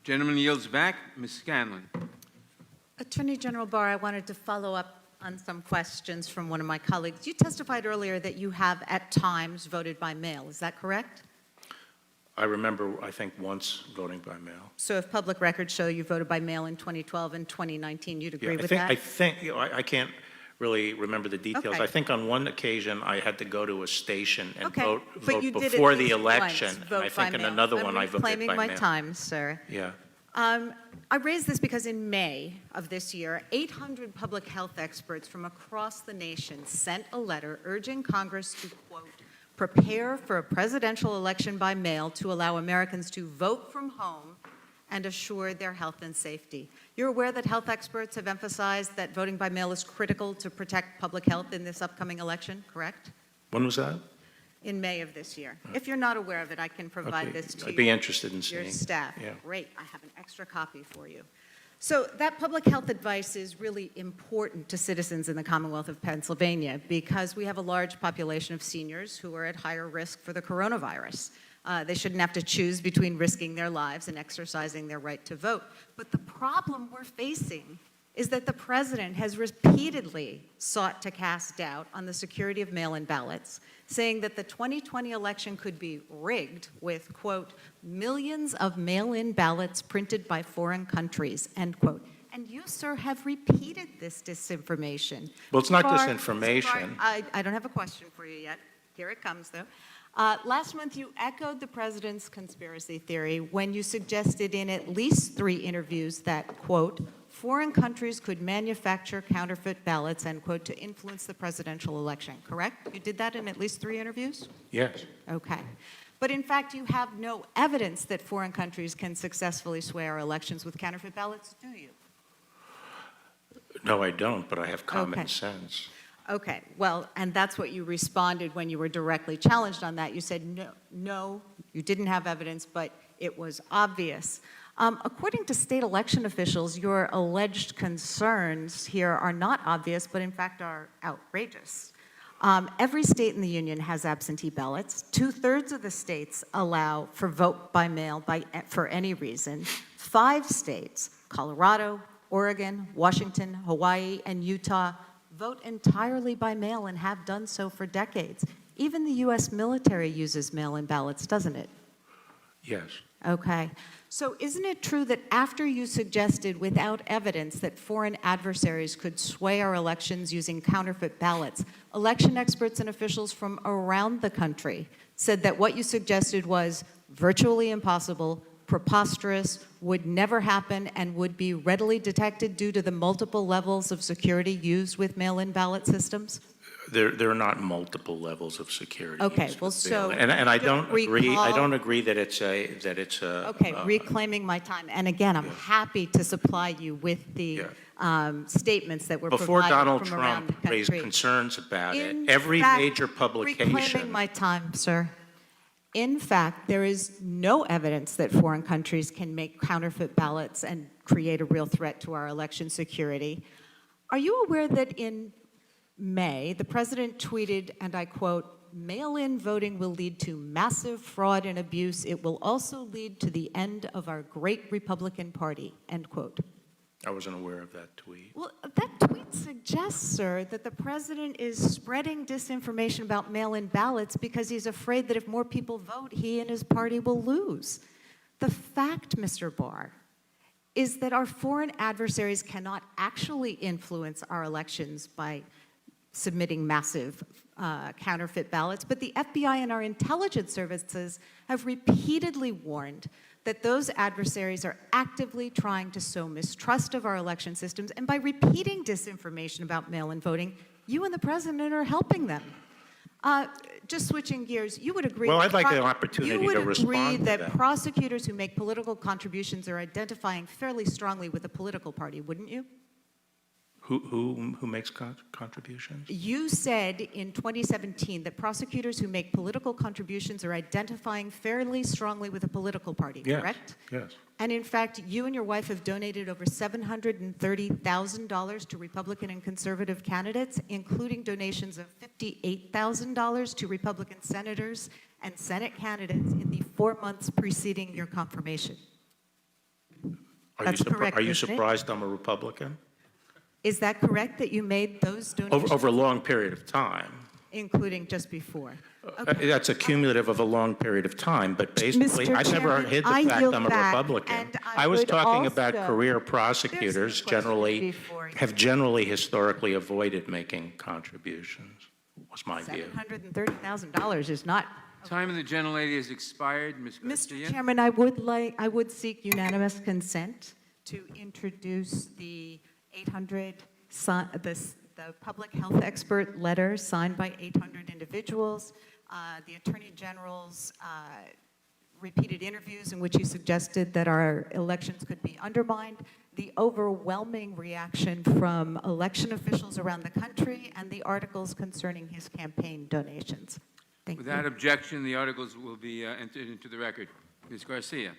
Gentleman yields back. Ms. Scanlon. Attorney General Barr, I wanted to follow up on some questions from one of my colleagues. You testified earlier that you have at times voted by mail. Is that correct? I remember, I think, once voting by mail. So if public records show you voted by mail in 2012 and 2019, you'd agree with that? I think, I can't really remember the details. Okay. I think on one occasion I had to go to a station and vote but you did before at the least election. once And vote I by think in mail. another one I voted by mail. I'm reclaiming my time, sir. Yeah. I raise this because in May of this year, 800 public health experts from across the nation sent a letter urging Congress to, quote, prepare for a presidential election by mail to allow Americans to vote from home and assure their health and safety. You're aware that health experts have emphasized that voting by mail is critical to protect public health in this upcoming election, correct? When was that? In May of this year. If you're not aware of it, I can provide this to I'd be interested in your seeing. staff. Yeah. Great, I have an extra copy for you. So that public health advice is really important to citizens in the Commonwealth of Pennsylvania because we have a large population of seniors who are at higher risk for the coronavirus. They shouldn't have to choose between risking their lives and exercising their right to vote. But the problem we're facing is that the president has repeatedly sought to cast doubt on the security of mail-in ballots, saying that the 2020 election could be rigged with, quote, millions of mail-in ballots printed by foreign countries, end quote. And you, sir, have repeated this disinformation. Well, it's not Barr, disinformation. I don't have a question for you yet. Here it comes, though. Last month, you echoed the president's conspiracy theory when you suggested in at least 3 interviews that, quote, foreign countries could manufacture counterfeit ballots, end quote, to influence the presidential election, correct? You did that in at least 3 interviews? Yes. Okay. But in fact, you have no evidence that foreign countries can successfully sway our elections with counterfeit ballots, do you? No, I don't, but I have common Okay. sense. Okay, well, and that's what you responded when you were directly challenged on that. You said, no, you didn't have evidence, but it was obvious. According to state election officials, your alleged concerns here are not obvious, but in fact are outrageous. Every state in the union has absentee ballots. 2/3 of the states allow for vote by mail for any reason. 5 states, Colorado, Oregon, Washington, Hawaii, and Utah, vote entirely by mail and have done so for decades. Even the U.S. military uses mail-in ballots, doesn't it? Yes. Okay. So isn't it true that after you suggested without evidence that foreign adversaries could sway our elections using counterfeit ballots, election experts and officials from around the country said that what you suggested was virtually impossible, preposterous, would never happen, and would be readily detected due to the multiple levels of security used with mail-in ballot systems? There are not multiple levels of security. Okay, used well, with so mail-in. and I don't agree. I recall- don't agree that it's a. Okay, reclaiming my time. And again, I'm happy to supply you with the statements that were Before provided Donald from around the Trump country. raised concerns about it, In every fact, major publication. Reclaiming my time, sir. In fact, there is no evidence that foreign countries can make counterfeit ballots and create a real threat to our election security. Are you aware that in May, the president tweeted, and I quote, mail-in voting will lead to massive fraud and abuse. It will also lead to the end of our great Republican Party, end quote. I wasn't aware of that tweet. Well, that tweet suggests, sir, that the president is spreading disinformation about mail-in ballots because he's afraid that if more people vote, he and his party will lose. The fact, Mr. Barr, is that our foreign adversaries cannot actually influence our elections by submitting massive counterfeit ballots, but the FBI and our intelligence services have repeatedly warned that those adversaries are actively trying to sow mistrust of our election systems, and by repeating disinformation about mail-in voting, you and the president are helping them. Just switching gears, you would agree. Well, that I'd like an opportunity to respond You would agree to that that. prosecutors who make political contributions are identifying fairly strongly with a political party, wouldn't you? Who makes contributions? You said in 2017 that prosecutors who make political contributions are identifying fairly strongly with a political party, Yes. correct? Yes. And in fact, you and your wife have donated over $730,000 to Republican and conservative candidates, including donations of $58,000 to Republican senators and Senate candidates in the 4 months preceding your confirmation. That's correct, Are you isn't it? surprised I'm a Republican? Is that correct that you made those donations, Over a long period of time. including just before? Okay. That's a cumulative of a long period of time, but basically, Mr. I never Chairman, hid the I fact yield I'm a back, Republican. and I I was would talking about also- career There's prosecutors no question generally before you. have generally historically avoided making contributions, was my view. $730,000 is not. Time of the gentlelady has expired. Ms. Mr. Garcia? Chairman, I would seek unanimous consent to introduce the 800, the public health expert letter signed by 800 individuals, the Attorney General's repeated interviews in which he suggested that our elections could be undermined, the overwhelming reaction from election officials around the country, and the articles concerning his campaign donations. Thank you. Without objection, the articles will be entered into the record. Ms. Garcia?